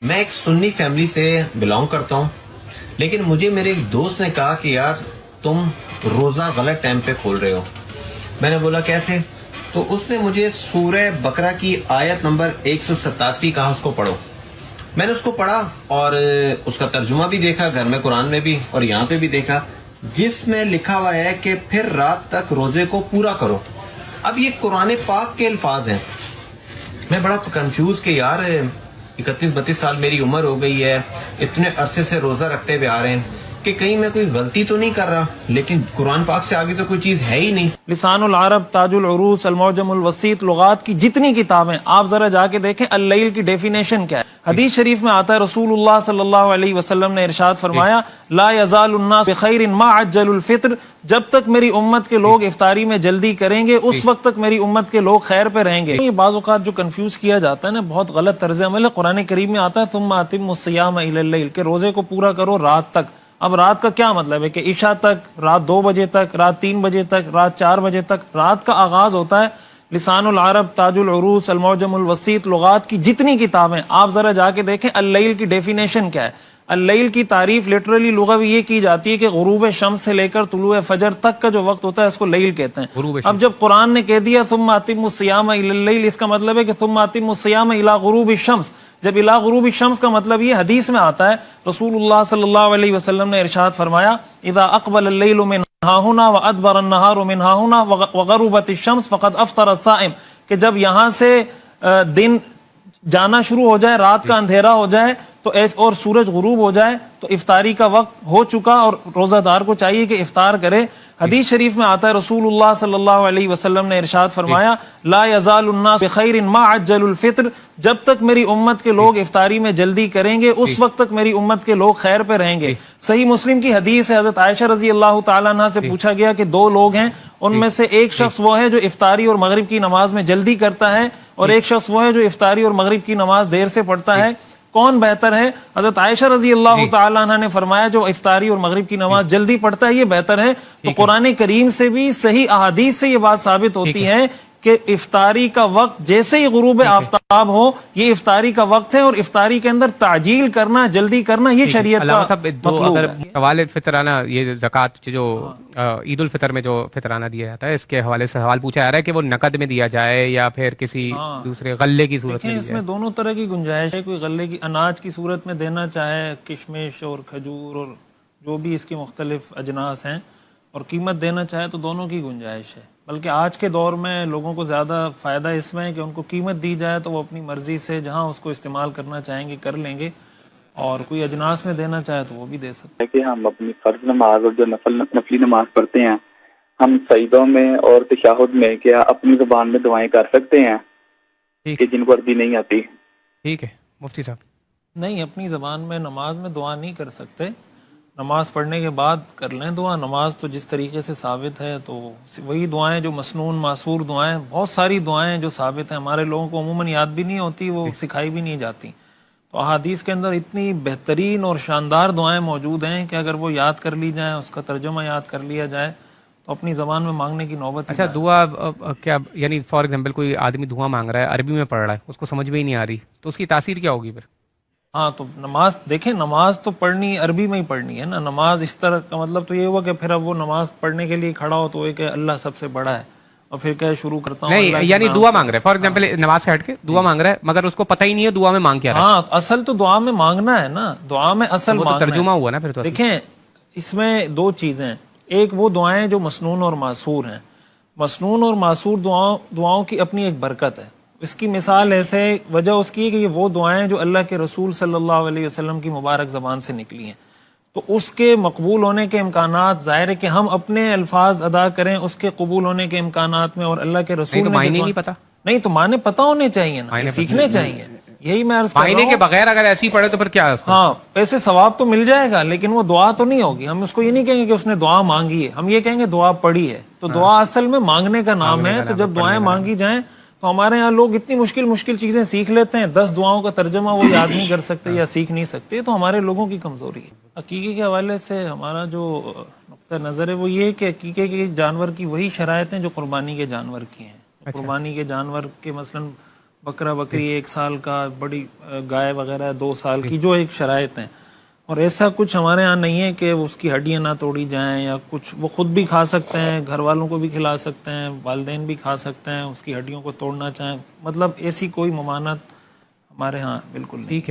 میں ایک سنی فیملی سے بلانگ کرتا ہوں، لیکن مجھے میرے ایک دوست نے کہا کہ یار تم روزہ غلط ٹائم پہ کھول رہے ہو۔ میں نے بولا کیسے؟ تو اس نے مجھے سورہ بقرہ کی آیت نمبر 187 کہا اس کو پڑھو۔ میں نے اس کو پڑھا اور اس کا ترجمہ بھی دیکھا گھر میں قرآن میں بھی اور یہاں پہ بھی دیکھا، جس میں لکھا ہوا ہے کہ پھر رات تک روزے کو پورا کرو۔ اب یہ قرآن پاک کے الفاظ ہیں۔ میں بڑا کنفیوز کہ یار 31-32 سال میری عمر ہو گئی ہے، اتنے عرصے سے روزہ رکھتے ہوئے آ رہے ہیں کہ کہیں میں کوئی غلطی تو نہیں کر رہا، لیکن قرآن پاک سے آگے تو کوئی چیز ہے ہی نہیں۔ لسان العرب، تاج العروس، المعجم الوسیط، لغات کی جتنی کتابیں آپ ذرا جا کے دیکھیں اللیل کی ڈیفینیشن کیا ہے۔ حدیث شریف میں آتا ہے رسول اللہ صلی اللہ علیہ وسلم نے ارشاد فرمایا لا یزال الناس بخیر ما عجل الفطر، جب تک میری امت کے لوگ افطاری میں جلدی کریں گے اس وقت تک میری امت کے لوگ خیر پہ رہیں گے۔ یہ بعض اوقات جو کنفیوز کیا جاتا ہے نا، بہت غلط طرز عمل ہے۔ قرآن کریم میں آتا ہے ثم اتموا الصیام الی اللیل، کہ روزے کو پورا کرو رات تک۔ اب رات کا کیا مطلب ہے کہ عشاء تک، رات 2 بجے تک، رات 3 بجے تک، رات 4 بجے تک؟ رات کا آغاز ہوتا ہے لسان العرب، تاج العروس، المعجم الوسیط، لغات کی جتنی کتابیں آپ ذرا جا کے دیکھیں اللیل کی ڈیفینیشن کیا ہے۔ اللیل کی تعریف لٹرلی لغوی یہ کی جاتی ہے کہ غروب شمس سے لے کر طلوع فجر تک کا جو وقت ہوتا ہے اس کو لیل کہتے ہیں۔ اب جب قرآن نے کہہ دیا ثم اتموا الصیام الی اللیل، اس کا مطلب ہے کہ ثم اتموا الصیام الی غروب الشمس۔ جب الی غروب الشمس کا مطلب یہ حدیث میں آتا ہے، رسول اللہ صلی اللہ علیہ وسلم نے ارشاد فرمایا اذا اقبل اللیل من ہاہنا وادبر النہار من ہاہنا وغربت الشمس فقد افطر الصائم، کہ جب یہاں سے دن جانا شروع ہو جائے، رات کا اندھیرا ہو جائے تو اور سورج غروب ہو جائے تو افطاری کا وقت ہو چکا، اور روزہ دار کو چاہیے کہ افطار کرے۔ حدیث شریف میں آتا ہے رسول اللہ صلی اللہ علیہ وسلم نے ارشاد فرمایا لا یزال الناس بخیر ما عجل الفطر، جب تک میری امت کے لوگ افطاری میں جلدی کریں گے اس وقت تک میری امت کے لوگ خیر پہ رہیں گے۔ صحیح مسلم کی حدیث ہے، حضرت عائشہ رضی اللہ تعالیٰ عنہ سے پوچھا گیا کہ 2 لوگ ہیں، ان میں سے ایک شخص وہ ہے جو افطاری اور مغرب کی نماز میں جلدی کرتا ہے، اور ایک شخص وہ ہے جو افطاری اور مغرب کی نماز دیر سے پڑھتا ہے، کون بہتر ہے؟ حضرت عائشہ رضی اللہ تعالیٰ عنہ نے فرمایا جو افطاری اور مغرب کی نماز جلدی پڑھتا ہے یہ بہتر ہے۔ تو قرآن کریم سے بھی صحیح احادیث سے یہ بات ثابت ہوتی ہے کہ افطاری کا وقت جیسے ہی غروب آفتاب ہو یہ افطاری کا وقت ہے، اور افطاری کے اندر تعجیل کرنا، جلدی کرنا یہ شریعت کا مطلوب ہے۔ سوال فطرانہ، یہ زکوٰۃ جو عید الفطر میں جو فطرانہ دیا جاتا ہے اس کے حوالے سے سوال پوچھا جا رہا ہے کہ وہ نقد میں دیا جائے یا پھر کسی دوسرے غلے کی صورت میں؟ اس میں دونوں طرح کی گنجائش ہے، کوئی غلے کی اناج کی صورت میں دینا چاہے، کشمش اور کھجور اور جو بھی اس کی مختلف اجناس ہیں، اور قیمت دینا چاہے تو دونوں کی گنجائش ہے۔ بلکہ آج کے دور میں لوگوں کو زیادہ فائدہ اس میں ہے کہ ان کو قیمت دی جائے تو وہ اپنی مرضی سے جہاں اس کو استعمال کرنا چاہیں گے کر لیں گے، اور کوئی اجناس میں دینا چاہے تو وہ بھی دے سکتے ہیں۔ کہ ہم اپنی فرض نماز اور جو نفلی نماز پڑھتے ہیں، ہم سجدوں میں اور تشہد میں کیا اپنی زبان میں دعائیں کر سکتے ہیں کہ جن کو عربی نہیں آتی؟ ٹھیک ہے مفتی صاحب، نہیں، اپنی زبان میں نماز میں دعا نہیں کر سکتے، نماز پڑھنے کے بعد کر لیں دعا۔ نماز تو جس طریقے سے ثابت ہے تو وہی دعائیں جو مسنون معصور دعائیں، بہت ساری دعائیں جو ثابت ہیں، ہمارے لوگوں کو عموماً یاد بھی نہیں ہوتی، وہ سکھائی بھی نہیں جاتی۔ تو احادیث کے اندر اتنی بہترین اور شاندار دعائیں موجود ہیں کہ اگر وہ یاد کر لی جائیں، اس کا ترجمہ یاد کر لیا جائے تو اپنی زبان میں مانگنے کی نوبت۔ اچھا دعا کیا یعنی فار ایگزامپل کوئی آدمی دعا مانگ رہا ہے، عربی میں پڑھ رہا ہے، اس کو سمجھ میں ہی نہیں آ رہی، تو اس کی تاثیر کیا ہوگی پھر؟ ہاں تو نماز دیکھیں، نماز تو پڑھنی عربی میں ہی پڑھنی ہے نا۔ نماز اس طرح کا مطلب تو یہ ہوا کہ پھر اب وہ نماز پڑھنے کے لیے کھڑا ہو تو وہ کہ اللہ سب سے بڑا ہے اور پھر کہ شروع کرتا ہوں نہیں، یعنی دعا مانگ رہا ہے، فار ایگزامپل نماز سے ہٹ کے دعا مانگ رہا ہے مگر اس کو پتہ ہی نہیں ہے دعا میں مانگ کیا رہا ہے۔ ہاں اصل تو دعا میں مانگنا ہے نا، دعا میں اصل وہ تو ترجمہ ہوا نا پھر تو۔ دیکھیں اس میں 2 چیزیں، ایک وہ دعائیں جو مسنون اور معصور ہیں۔ مسنون اور معصور دعاؤں کی اپنی ایک برکت ہے۔ اس کی مثال ایسے وجہ اس کی ہے کہ یہ وہ دعائیں جو اللہ کے رسول صلی اللہ علیہ وسلم کی مبارک زبان سے نکلی ہیں، تو اس کے مقبول ہونے کے امکانات ظاہر ہے کہ ہم اپنے الفاظ ادا کریں اس کے قبول ہونے کے امکانات میں، اور اللہ کے رسول نے معنی نہیں پتا، نہیں تو معنی پتہ ہونے چاہیے نا، سیکھنے چاہیے، یہی میں عرض کر رہا ہوں۔ معنی کے بغیر اگر ایسی پڑھے تو پھر کیا ہے؟ ہاں ایسے ثواب تو مل جائے گا لیکن وہ دعا تو نہیں ہوگی۔ ہم اس کو یہ نہیں کہیں گے کہ اس نے دعا مانگی ہے، ہم یہ کہیں گے دعا پڑھی ہے۔ تو دعا اصل میں مانگنے کا نام ہے، تو جب دعائیں مانگی جائیں تو ہمارے ہاں لوگ اتنی مشکل چیزیں سیکھ لیتے ہیں، 10 دعاؤں کا ترجمہ وہ یاد نہیں کر سکتے یا سیکھ نہیں سکتے، تو ہمارے لوگوں کی کمزوری ہے۔ عقیقے کے حوالے سے ہمارا جو نقطہ نظر ہے وہ یہ کہ عقیقے کے جانور کی وہی شرائط ہیں جو قربانی کے جانور کی ہیں۔ قربانی کے جانور کے مثلاً بکرا بکری 1 سال کا، بڑی گائے وغیرہ 2 سال کی، جو ایک شرائط ہیں. اور ایسا کچھ ہمارے ہاں نہیں ہے کہ اس کی ہڈیاں نہ توڑی جائیں یا کچھ. وہ خود بھی کھا سکتے ہیں، گھر والوں کو بھی کھلا سکتے ہیں، والدین بھی کھا سکتے ہیں. اس کی ہڈیوں کو توڑنا چاہیں، مطلب ایسی کوئی ممانعت ہمارے ہاں بالکل نہیں. ٹھیک ہے.